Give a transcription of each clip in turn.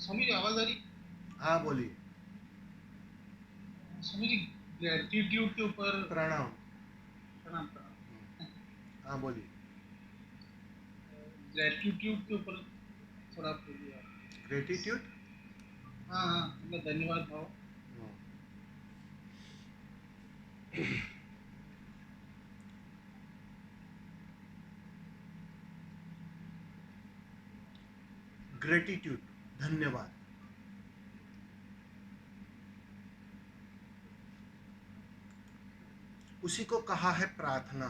स्वामी जी आवाज आ रही? हाँ बोलिए। स्वामी जी, ग्रेटिट्यूड के ऊपर प्रणाम। प्रणाम प्रणाम। हाँ बोलिए। ग्रेटिट्यूड के ऊपर थोड़ा बोलिए आप। ग्रेटिट्यूड। हाँ हाँ, मतलब धन्यवाद भाव। ग्रेटिट्यूड, धन्यवाद, उसी को कहा है प्रार्थना।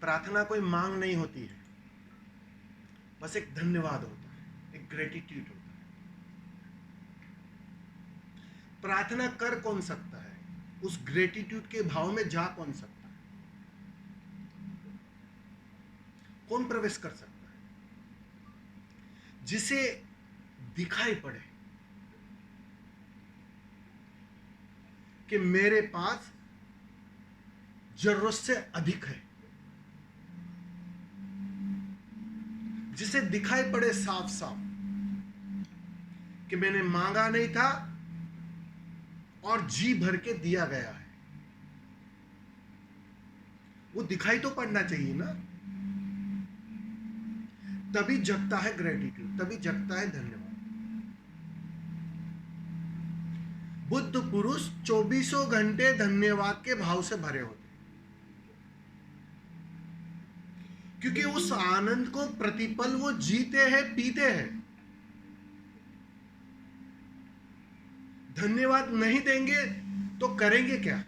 प्रार्थना कोई मांग नहीं होती है, बस एक धन्यवाद होता है, एक ग्रेटिट्यूड होता है। प्रार्थना कर कौन सकता है? उस ग्रेटिट्यूड के भाव में जा कौन सकता है? कौन प्रवेश कर सकता है? जिसे दिखाई पड़े कि मेरे पास जरूरत से अधिक है, जिसे दिखाई पड़े साफ साफ कि मैंने मांगा नहीं था और जी भर के दिया गया है। वो दिखाई तो पड़ना चाहिए ना, तभी जगता है ग्रेटिट्यूड, तभी जगता है धन्यवाद। बुद्ध पुरुष 24 घंटे धन्यवाद के भाव से भरे होते, क्योंकि उस आनंद को प्रतिपल वो जीते हैं, पीते हैं। धन्यवाद नहीं देंगे तो करेंगे क्या?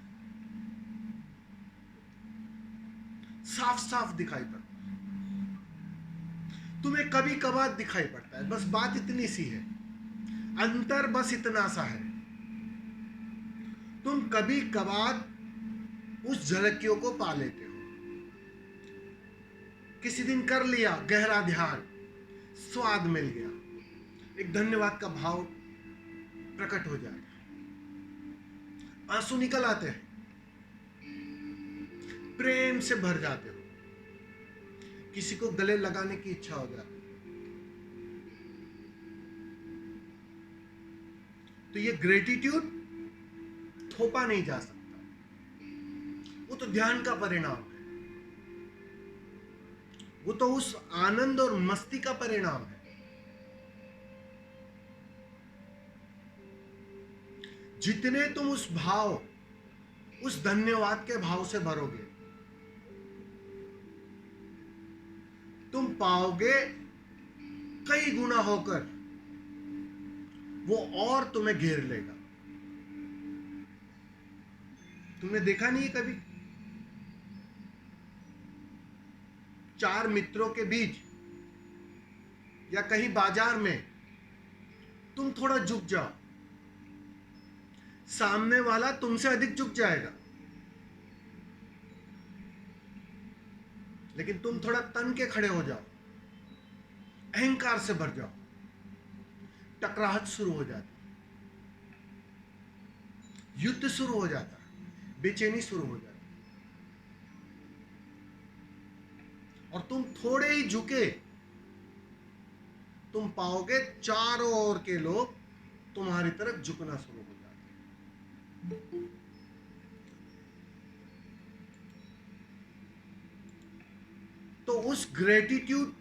साफ साफ दिखाई पड़ता है। तुम्हें कभी कभार दिखाई पड़ता है, बस बात इतनी सी है, अंतर बस इतना सा है। तुम कभी कभार उस झलकियों को पा लेते हो। किसी दिन कर लिया गहरा ध्यान, स्वाद मिल गया, एक धन्यवाद का भाव प्रकट हो जाता है, आंसू निकल आते हैं, प्रेम से भर जाते हो, किसी को गले लगाने की इच्छा हो जाती है। तो ये ग्रेटिट्यूड थोपा नहीं जा सकता, वो तो ध्यान का परिणाम है, वो तो उस आनंद और मस्ती का परिणाम है। जितने तुम उस भाव, उस धन्यवाद के भाव से भरोगे, तुम पाओगे कई गुना होकर वो और तुम्हें घेर लेगा। तुमने देखा नहीं है कभी, चार मित्रों के बीच या कहीं बाजार में तुम थोड़ा झुक जाओ, सामने वाला तुमसे अधिक झुक जाएगा, लेकिन तुम थोड़ा तन के खड़े हो जाओ, अहंकार से भर जाओ, टकराहट शुरू हो जाती, युद्ध शुरू हो जाता, बेचैनी शुरू हो जाती, और तुम थोड़े ही झुके, तुम पाओगे चारों ओर के लोग तुम्हारी तरफ झुकना शुरू हो जाते। तो उस ग्रेटिट्यूड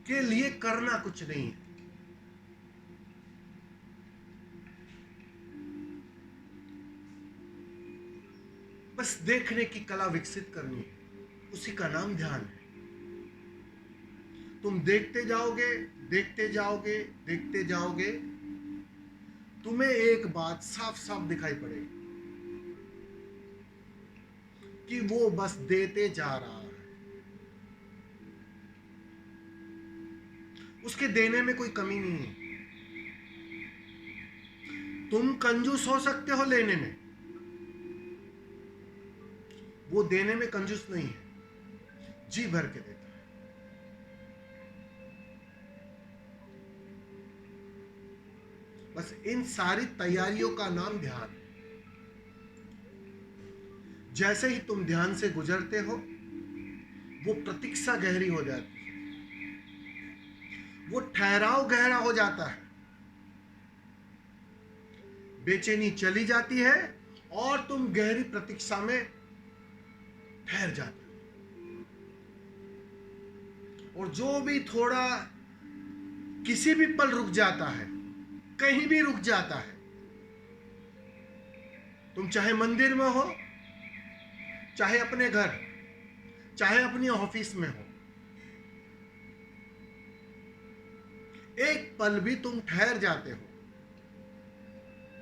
के लिए करना कुछ नहीं है, बस देखने की कला विकसित करनी है, उसी का नाम ध्यान है। तुम देखते जाओगे, देखते जाओगे, देखते जाओगे, तुम्हें एक बात साफ साफ दिखाई पड़ेगी कि वो बस देते जा रहा है, उसके देने में कोई कमी नहीं है। तुम कंजूस हो सकते हो लेने में, वो देने में कंजूस नहीं है, जी भर के देता है। बस इन सारी तैयारियों का नाम ध्यान है। जैसे ही तुम ध्यान से गुजरते हो, वो प्रतीक्षा गहरी हो जाती है, वो ठहराव गहरा हो जाता है, बेचैनी चली जाती है और तुम गहरी प्रतीक्षा में ठहर जाते हो। और जो भी थोड़ा किसी भी पल रुक जाता है, कहीं भी रुक जाता है, तुम चाहे मंदिर में हो, चाहे अपने घर, चाहे अपनी ऑफिस में हो, एक पल भी तुम ठहर जाते हो,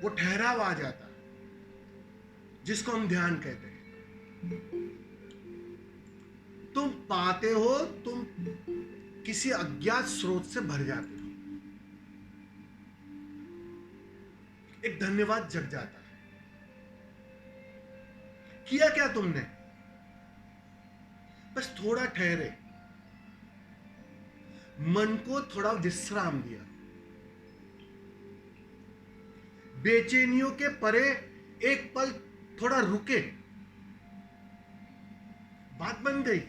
वो ठहराव आ जाता है, जिसको हम ध्यान कहते हैं। तुम पाते हो, तुम किसी अज्ञात स्रोत से भर जाते हो, एक धन्यवाद जग जाता है। किया क्या तुमने? बस थोड़ा ठहरे, मन को थोड़ा विश्राम दिया, बेचैनियों के परे एक पल थोड़ा रुके, बात बन गई।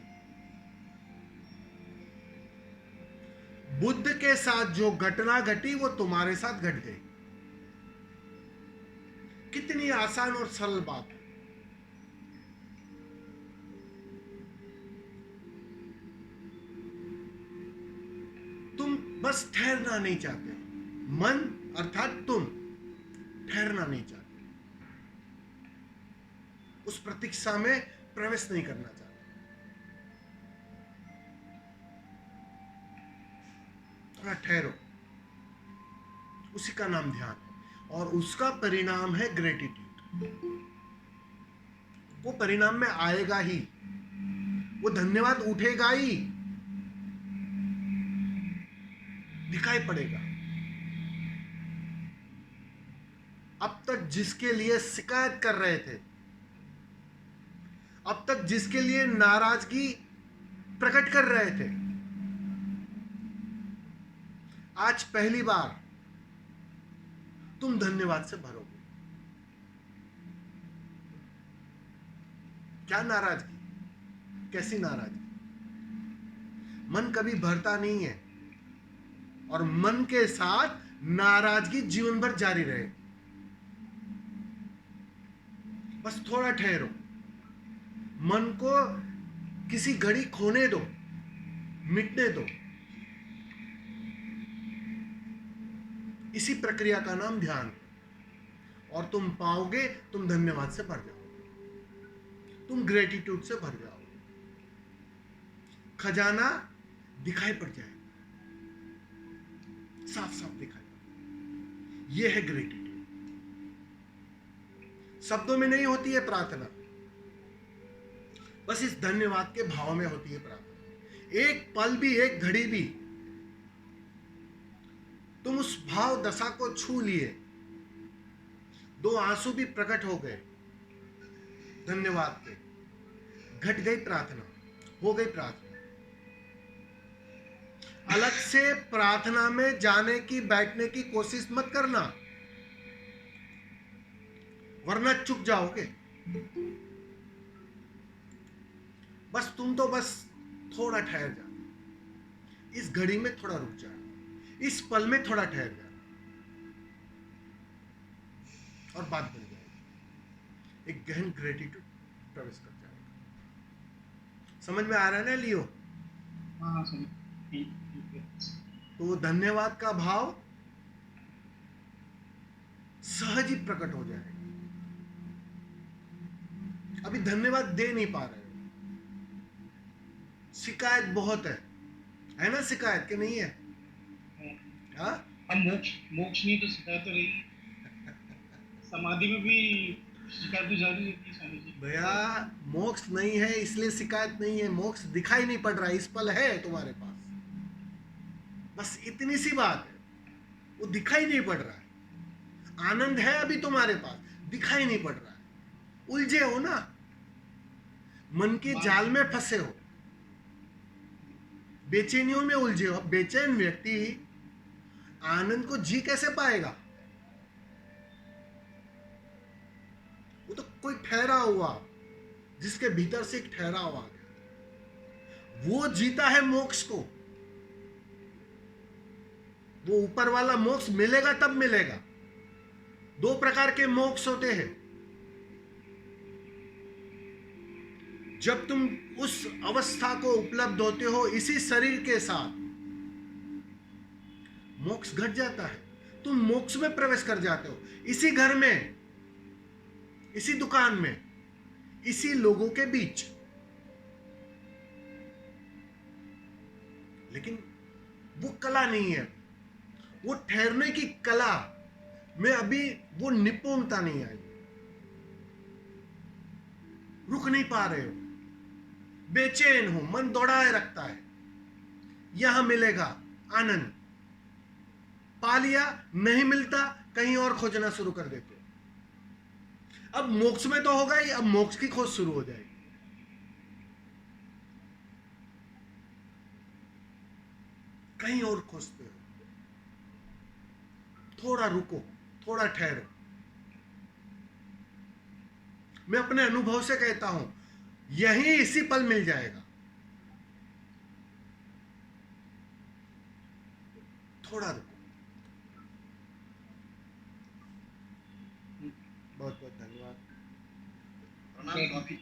बुद्ध के साथ जो घटना घटी वो तुम्हारे साथ घट गई। कितनी आसान और सरल बात है। तुम बस ठहरना नहीं चाहते, मन अर्थात तुम ठहरना नहीं चाहते, उस प्रतीक्षा में प्रवेश नहीं करना चाहते। थोड़ा ठहरो, उसी का नाम ध्यान है और उसका परिणाम है ग्रेटिट्यूड। वो परिणाम में आएगा ही, वो धन्यवाद उठेगा ही, दिखाई पड़ेगा। अब तक जिसके लिए शिकायत कर रहे थे, अब तक जिसके लिए नाराजगी प्रकट कर रहे थे, आज पहली बार तुम धन्यवाद से भरोगे। क्या नाराजगी? कैसी नाराजगी? मन कभी भरता नहीं है और मन के साथ नाराजगी जीवन भर जारी रहे। बस थोड़ा ठहरो, मन को किसी घड़ी खोने दो, मिटने दो। इसी प्रक्रिया का नाम ध्यान है और तुम पाओगे, तुम धन्यवाद से भर जाओगे, तुम ग्रेटिट्यूड से भर जाओगे, खजाना दिखाई पड़ जाएगा, साफ साफ दिखाई पड़ेगा। यह है ग्रेटिट्यूड। शब्दों में नहीं होती है प्रार्थना, बस इस धन्यवाद के भाव में होती है प्रार्थना। एक पल भी, एक घड़ी भी तुम उस भाव दशा को छू लिए, दो आंसू भी प्रकट हो गए धन्यवाद के, घट गई प्रार्थना, हो गई प्रार्थना। अलग से प्रार्थना में जाने की, बैठने की कोशिश मत करना, वरना चुक जाओगे। बस तुम तो बस थोड़ा ठहर जा, इस घड़ी में थोड़ा रुक जा, इस पल में थोड़ा ठहर जा और बात बन जाएगी। एक गहन ग्रेटिट्यूड प्रवेश कर जाएगा। समझ में आ रहा है ना लियो? हाँ समझ। ठीक है। तो धन्यवाद का भाव सहज ही प्रकट हो जाएगा। अभी धन्यवाद दे नहीं पा रहे हो, शिकायत बहुत है ना? शिकायत कि नहीं है? हाँ, अब मोक्ष नहीं तो शिकायत तो रही। समाधि में भी शिकायत तो जारी रहती है स्वामी जी। भैया मोक्ष नहीं है इसलिए शिकायत नहीं है, मोक्ष दिखाई नहीं पड़ रहा, इस पल है तुम्हारे पास, बस इतनी सी बात है। वो दिखाई नहीं पड़ रहा है, आनंद है अभी तुम्हारे पास, दिखाई नहीं पड़ रहा है। उलझे हो ना, मन के जाल में फंसे हो, बेचैनियों में उलझे हो। अब बेचैन व्यक्ति आनंद को जी कैसे पाएगा? वो तो कोई ठहरा हुआ, जिसके भीतर से एक ठहराव आ गया, वो जीता है मोक्ष को। वो ऊपर वाला मोक्ष मिलेगा तब मिलेगा। दो प्रकार के मोक्ष होते हैं। जब तुम उस अवस्था को उपलब्ध होते हो इसी शरीर के साथ, मोक्ष घट जाता है, तुम मोक्ष में प्रवेश कर जाते हो, इसी घर में, इसी दुकान में, इसी लोगों के बीच। लेकिन वो कला नहीं है, वो ठहरने की कला में अभी वो निपुणता नहीं आई, रुक नहीं पा रहे हो, बेचैन हो, मन दौड़ाए रखता है। यहां मिलेगा आनंद, पा लिया, नहीं मिलता, कहीं और खोजना शुरू कर देते हो। अब मोक्ष में तो होगा ही, अब मोक्ष की खोज शुरू हो जाएगी। कहीं और खोजते हो। थोड़ा रुको, थोड़ा ठहरो। मैं अपने अनुभव से कहता हूं, यही इसी पल मिल जाएगा। थोड़ा रुको। बहुत बहुत धन्यवाद। प्रणाम स्वामी।